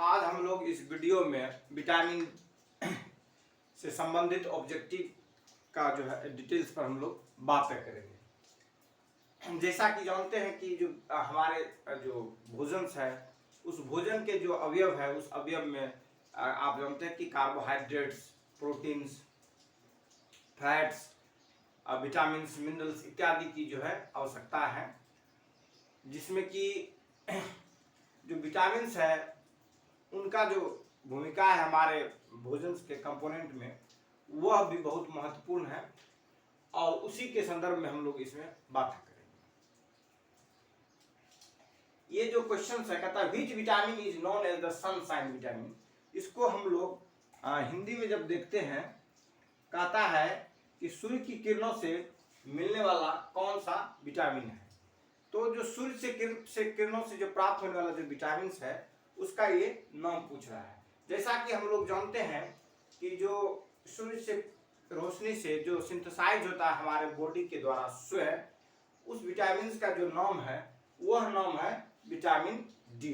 आज हम लोग इस वीडियो में विटामिन से संबंधित ऑब्जेक्टिव का जो है डिटेल्स पर हम लोग बातें करेंगे। जैसा कि जानते हैं कि जो हमारे जो भोजन है उस भोजन के जो अवयव है उस अवयव में आप जानते हैं कि carbohydrates, proteins, fats, vitamin, minerals इत्यादि की जो है आवश्यकता है, जिसमें कि जो विटामिन है उनका जो भूमिका है हमारे भोजन के कंपोनेंट में वह भी बहुत महत्वपूर्ण है और उसी के संदर्भ में हम लोग इसमें बात करेंगे। ये जो क्वेश्चन है कहता है which vitamin is known as the sunshine vitamin, इसको हम लोग हिंदी में जब देखते हैं कहता है कि सूर्य की किरणों से मिलने वाला कौन सा विटामिन है। तो जो सूर्य से किरणों से जो प्राप्त होने वाला जो विटामिन है उसका ये नाम पूछ रहा है। जैसा कि हम लोग जानते हैं कि जो सूर्य से रोशनी से जो सिंथेसाइज होता है हमारे बॉडी के द्वारा स्वयं, उस विटामिन का जो नाम है वह नाम है विटामिन डी।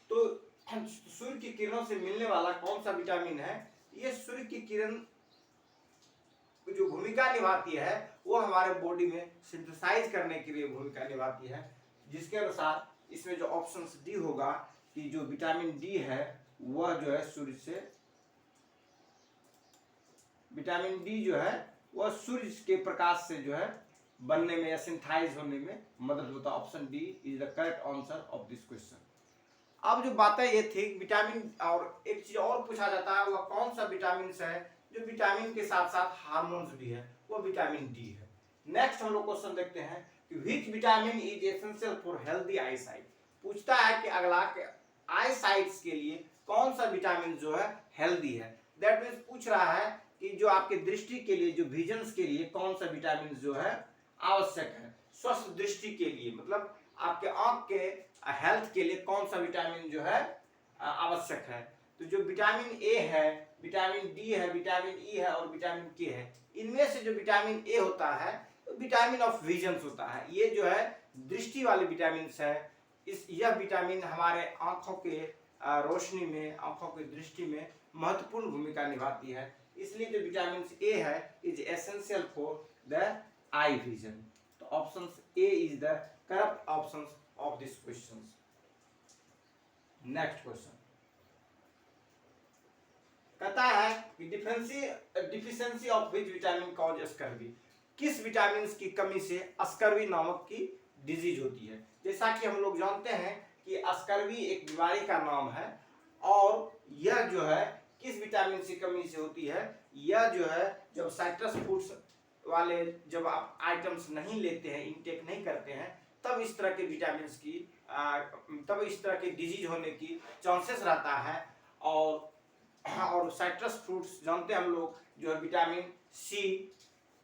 तो सूर्य की किरणों से मिलने वाला कौन सा विटामिन है, ये सूर्य की किरण जो भूमिका निभाती है वो हमारे बॉडी में सिंथेसाइज करने के लिए भूमिका निभाती है, जिसके अनुसार इसमें जो ऑप्शन डी होगा कि जो विटामिन डी है वह जो है सूर्य से, विटामिन डी जो है वह सूर्य के प्रकाश से जो है बनने में या सिंथेसाइज होने में मदद होता है। Option D is the correct answer of this question. अब जो बातें ये थी विटामिन, और एक चीज और पूछा जाता है वह कौन सा विटामिन है जो विटामिन के साथ साथ हार्मोन्स भी है, वो विटामिन डी है। नेक्स्ट हम लोग क्वेश्चन देखते हैं कि विच vitamin is essential for healthy I site. पूछता है कि अगला के आई साइट्स के लिए कौन सा विटामिन जो है हेल्दी है। दैट मीन्स पूछ रहा है कि जो आपके दृष्टि के लिए, जो विजन्स के लिए कौन सा विटामिन जो है आवश्यक है, स्वस्थ दृष्टि के लिए, मतलब आपके आंख के हेल्थ के लिए कौन सा विटामिन जो है आवश्यक है। तो जो विटामिन ए है, विटामिन डी है, विटामिन ई है और विटामिन के है, इनमें से जो विटामिन ए होता है तो विटामिन ऑफ विजन्स होता है। ये जो है दृष्टि वाले विटामिन है। यह विटामिन हमारे आंखों के रोशनी में, आंखों की दृष्टि में महत्वपूर्ण भूमिका निभाती है। इसलिए जो विटामिन ए है is essential for the eye vision. तो option A is the correct option of this question. Next question कहता है कि deficiency of which vitamin cause scurvy. किस विटामिन की कमी से स्कर्वी नामक की डिजीज होती है। जैसा कि हम लोग जानते हैं कि स्कर्वी एक बीमारी का नाम है और यह जो है किस विटामिन की कमी से होती है। यह जो है जब साइट्रस फूड्स वाले जब आप आइटम्स नहीं लेते हैं, इनटेक नहीं करते हैं, तब इस तरह के विटामिन की तब इस तरह के डिजीज होने की चांसेस रहता है। और साइट्रस फ्रूट्स जानते हैं हम लोग जो है विटामिन सी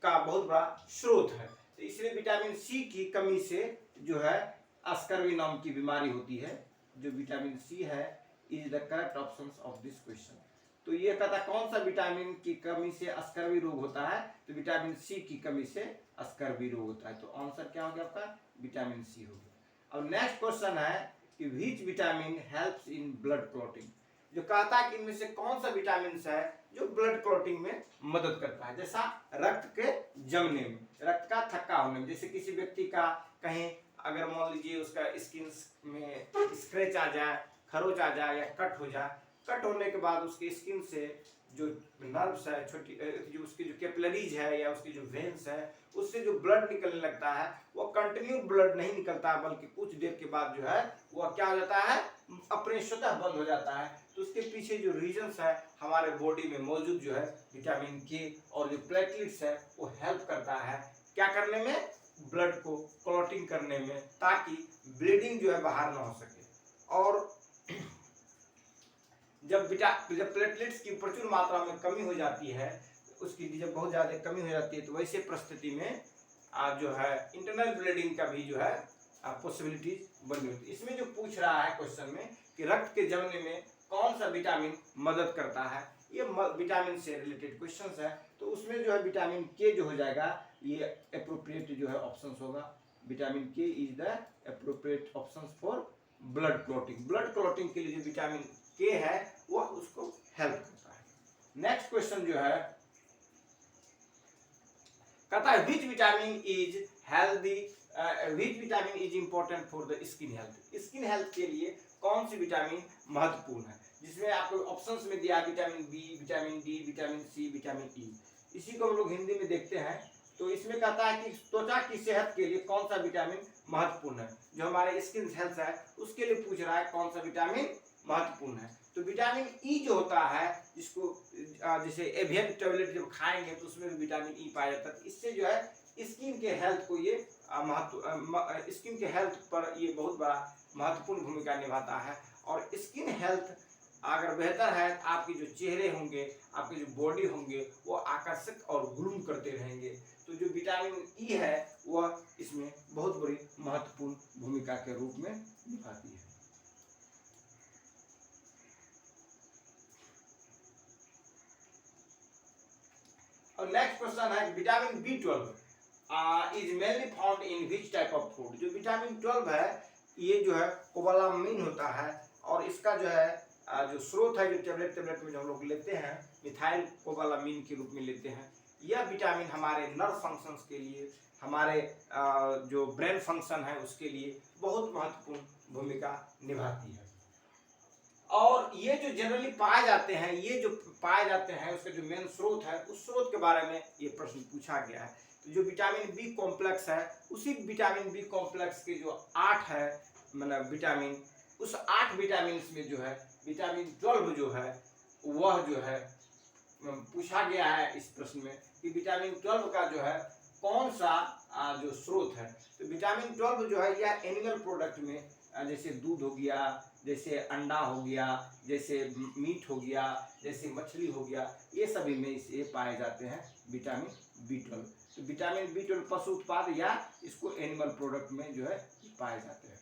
का बहुत बड़ा स्रोत है। तो इसलिए विटामिन सी की कमी से जो है स्कर्वी नाम की बीमारी होती है। जो विटामिन सी है is the correct option of this question. तो ये कहता कौन सा विटामिन की कमी से स्कर्वी रोग होता है, तो विटामिन सी की कमी से स्कर्वी रोग होता है। तो आंसर क्या हो गया आपका, विटामिन सी हो गया। अब नेक्स्ट क्वेश्चन है कि which vitamin helps in blood clotting. जो कहता है कि इनमें से कौन सा विटामिन है जो ब्लड क्लॉटिंग में मदद करता है। जैसा रक्त के जमने में, रक्त का थक्का होने में, जैसे किसी व्यक्ति का कहीं अगर मान लीजिए उसका स्किन में स्क्रैच आ जाए, खरोच आ जाए या कट हो जाए, कट होने के बाद उसकी स्किन से जो नर्व्स है, छोटी जो उसकी जो कैपिलरीज है या उसकी जो वेन्स है, उससे जो ब्लड निकलने लगता है वो कंटिन्यू ब्लड नहीं निकलता, बल्कि कुछ देर के बाद जो है वह क्या हो जाता है, अपने स्वतः बंद हो जाता है। तो उसके पीछे जो रीजन्स है हमारे बॉडी में मौजूद जो है विटामिन के और जो प्लेटलेट्स है वो हेल्प करता है क्या करने में, ब्लड को क्लॉटिंग करने में, ताकि ब्लीडिंग जो है बाहर ना हो सके। और जब प्लेटलेट्स की प्रचुर मात्रा में कमी हो जाती है, उसकी जब बहुत ज़्यादा कमी हो जाती है, तो वैसे परिस्थिति में जो है इंटरनल ब्लीडिंग का भी जो है पॉसिबिलिटीज बनी होती है। इसमें जो पूछ रहा है क्वेश्चन में कि रक्त के जमने में कौन सा विटामिन मदद करता है, ये विटामिन से रिलेटेड क्वेश्चन है। तो उसमें जो है विटामिन के जो हो जाएगा, ये अप्रोप्रिएट जो है ऑप्शन होगा। विटामिन के is the appropriate option for blood clotting. Blood clotting के लिए जो विटामिन के है वह उसको हेल्प करता है। नेक्स्ट क्वेश्चन जो है कहता है which vitamin is healthy, which vitamin is important for the skin health. Skin health के लिए कौन सी विटामिन महत्वपूर्ण है, जिसमें आपको ऑप्शंस में दिया vitamin B, vitamin D, vitamin C, vitamin E. इसी को हम लोग हिंदी में देखते हैं। तो इसमें कहता है कि त्वचा की सेहत के लिए कौन सा विटामिन महत्वपूर्ण है, जो हमारे स्किन हेल्थ है उसके लिए पूछ रहा है कौन सा विटामिन महत्वपूर्ण है। तो विटामिन ई जो होता है, जिसको जैसे एवियन टैबलेट जब खाएंगे तो उसमें भी विटामिन ई पाया जाता है। इससे जो है स्किन के हेल्थ को ये स्किन के हेल्थ पर ये बहुत बड़ा महत्वपूर्ण भूमिका निभाता है। और स्किन हेल्थ अगर बेहतर है, आपके जो चेहरे होंगे, आपके जो बॉडी होंगे, वो आकर्षक और ग्लूम करते रहेंगे। तो जो विटामिन ई है वह इसमें बहुत बड़ी महत्वपूर्ण भूमिका के रूप में निभाती है। और नेक्स्ट क्वेश्चन है vitamin B12 is mainly found in which type of food. जो विटामिन 12 है ये जो है कोबालामिन होता है, और इसका जो है जो स्रोत है, जो टेबलेट में जो हम लोग लेते हैं मिथाइल कोबालामिन के रूप में लेते हैं। यह विटामिन हमारे नर्व फंक्शंस के लिए, हमारे जो ब्रेन फंक्शन है उसके लिए बहुत महत्वपूर्ण भूमिका निभाती है। और ये जो जनरली पाए जाते हैं, ये जो पाए जाते हैं उसका जो मेन स्रोत है, उस स्रोत के बारे में ये प्रश्न पूछा गया है। तो जो विटामिन बी कॉम्प्लेक्स है, उसी विटामिन बी कॉम्प्लेक्स के जो 8 है मतलब विटामिन, उस 8 विटामिन में जो है विटामिन 12 जो है वह जो है पूछा गया है इस प्रश्न में कि विटामिन 12 का जो है कौन सा जो स्रोत है। तो विटामिन 12 जो है यह एनिमल प्रोडक्ट में जैसे दूध हो गया, जैसे अंडा हो गया, जैसे मीट हो गया, जैसे मछली हो गया, ये सभी में इसे पाए जाते हैं विटामिन B12। तो विटामिन B12 पशु उत्पाद या इसको एनिमल प्रोडक्ट में जो है पाए जाते हैं।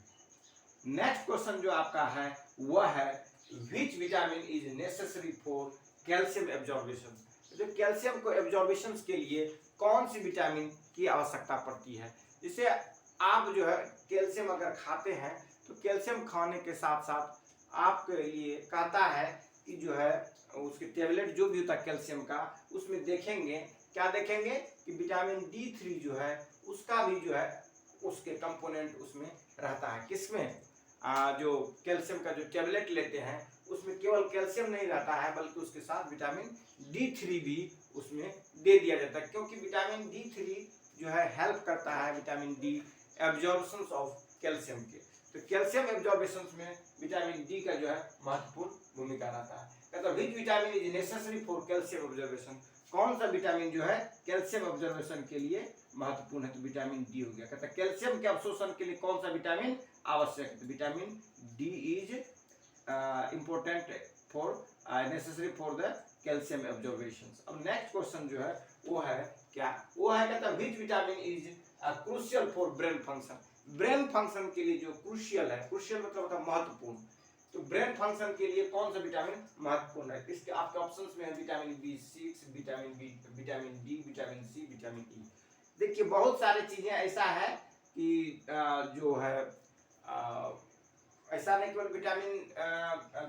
नेक्स्ट क्वेश्चन जो आपका है वह है which vitamin is necessary for calcium absorption. जो कैल्शियम को एब्जॉर्बेशन के लिए कौन सी विटामिन की आवश्यकता पड़ती है। जिसे आप जो है कैल्शियम अगर खाते हैं तो कैल्शियम खाने के साथ साथ आपके लिए कहता है कि जो है उसके टेबलेट जो भी होता है कैल्शियम का, उसमें देखेंगे क्या देखेंगे कि विटामिन D3 जो है उसका भी जो है उसके कंपोनेंट उसमें रहता है। किसमें जो कैल्शियम का जो टेबलेट लेते हैं उसमें केवल कैल्शियम नहीं रहता है, बल्कि उसके साथ विटामिन D3 भी उसमें दे दिया जाता है, क्योंकि विटामिन D3 जो है हेल्प करता है vitamin D absorption of calcium के। तो कैल्शियम एब्जॉर्बेशन में विटामिन डी का जो है महत्वपूर्ण भूमिका रहता है। कहता है which vitamin is necessary for calcium absorption. कौन सा विटामिन जो है कैल्शियम एब्जॉर्बेशन के लिए महत्वपूर्ण है, तो विटामिन डी हो गया। कहता है कैल्शियम के अवशोषण के लिए कौन सा विटामिन आवश्यक है, तो vitamin D is important for necessary for the calcium absorption. अब नेक्स्ट क्वेश्चन जो है वो है क्या, वो है कहता है which vitamin is crucial for brain function. Brain function के लिए जो क्रूशियल है, क्रूशियल मतलब होता है महत्वपूर्ण, तो ब्रेन फंक्शन के लिए कौन सा विटामिन महत्वपूर्ण है। इसके आपके ऑप्शंस में है vitamin B6, vitamin D, vitamin C, vitamin E. देखिए बहुत सारी चीजें ऐसा है कि जो है ऐसा नहीं केवल विटामिन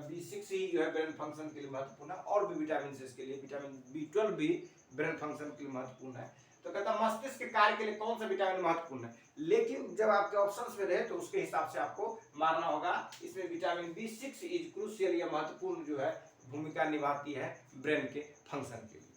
B6 ही जो है ब्रेन फंक्शन के लिए महत्वपूर्ण है, और भी विटामिन इसके लिए, विटामिन B12 भी ब्रेन फंक्शन के लिए महत्वपूर्ण है। तो कहता मस्तिष्क के कार्य के लिए कौन सा विटामिन महत्वपूर्ण है, लेकिन जब आपके ऑप्शंस में रहे तो उसके हिसाब से आपको मारना होगा। इसमें विटामिन B6 इज क्रूशियल, या महत्वपूर्ण जो है भूमिका निभाती है ब्रेन के फंक्शन के लिए।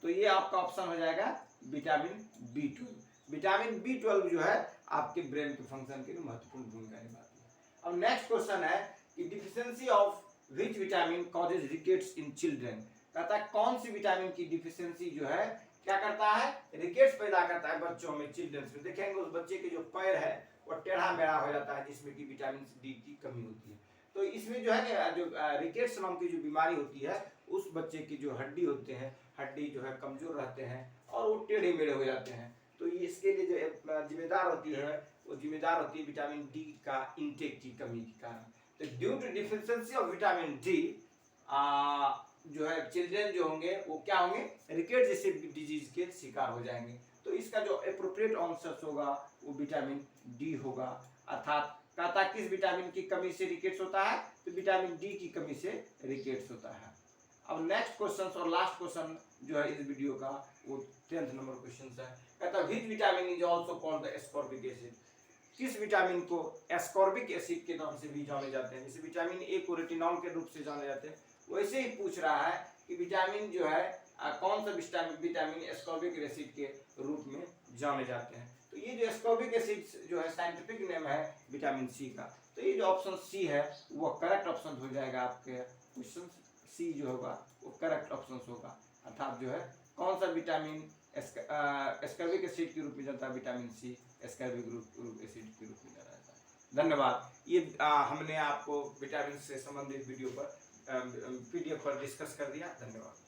तो ये आपका ऑप्शन हो जाएगा विटामिन B12। विटामिन B12 जो है आपके ब्रेन के फंक्शन के लिए महत्वपूर्ण भूमिका निभाती है। अब नेक्स्ट क्वेश्चन है कि deficiency of which vitamin causes rickets in children. कहता है कौन सी विटामिन की डिफिशियंसी जो है क्या करता है, रिकेट्स पैदा करता है बच्चों में, चिल्ड्रंस में। देखेंगे उस बच्चे के जो पैर है वो टेढ़ा मेढ़ा हो जाता है, जिसमें कि विटामिन डी की कमी होती है। तो इसमें जो है ना जो रिकेट्स नाम की जो बीमारी होती है, उस बच्चे की जो हड्डी होते हैं, हड्डी जो है कमजोर रहते हैं और वो टेढ़े मेढ़े हो जाते हैं। तो इसके लिए जो जिम्मेदार होती है वो जिम्मेदार होती है विटामिन डी का इंटेक की कमी के कारण। तो due to deficiency of vitamin D जो है चिल्ड्रन जो होंगे वो क्या होंगे, रिकेट जैसे डिजीज के शिकार हो जाएंगे। तो इसका जो एप्रोप्रिएट आंसर होगा वो विटामिन डी होगा, अर्थात कहता किस विटामिन की कमी से रिकेट्स होता है, तो विटामिन डी की कमी से रिकेट्स होता है। अब नेक्स्ट क्वेश्चन और लास्ट क्वेश्चन जो है इस वीडियो का वो 10th नंबर क्वेश्चन है। कहता विच vitamin is also called the ascorbic acid, किस विटामिन को एस्कॉर्बिक एसिड के नाम से भी जाने जाते हैं। जैसे विटामिन ए को रेटिनॉल के रूप से जाने जाते हैं, वैसे ही पूछ रहा है कि विटामिन जो है कौन सा विटामिन एस्कॉर्बिक एसिड के रूप में जाने जाते हैं। तो ये जो एस्कॉर्बिक एसिड जो है साइंटिफिक नेम है विटामिन सी का। तो ये जो ऑप्शन सी है वो करेक्ट ऑप्शन हो जाएगा, आपके क्वेश्चन सी जो होगा वो करेक्ट ऑप्शन होगा। अर्थात जो है कौन सा विटामिन एस्कॉर्बिक एसिड के रूप में जाता है, विटामिन सी एस्कॉर्बिक एसिड के रूप में जाना जाता है। धन्यवाद। ये हमने आपको विटामिन से संबंधित वीडियो पर PDF पर डिस्कस कर दिया। धन्यवाद।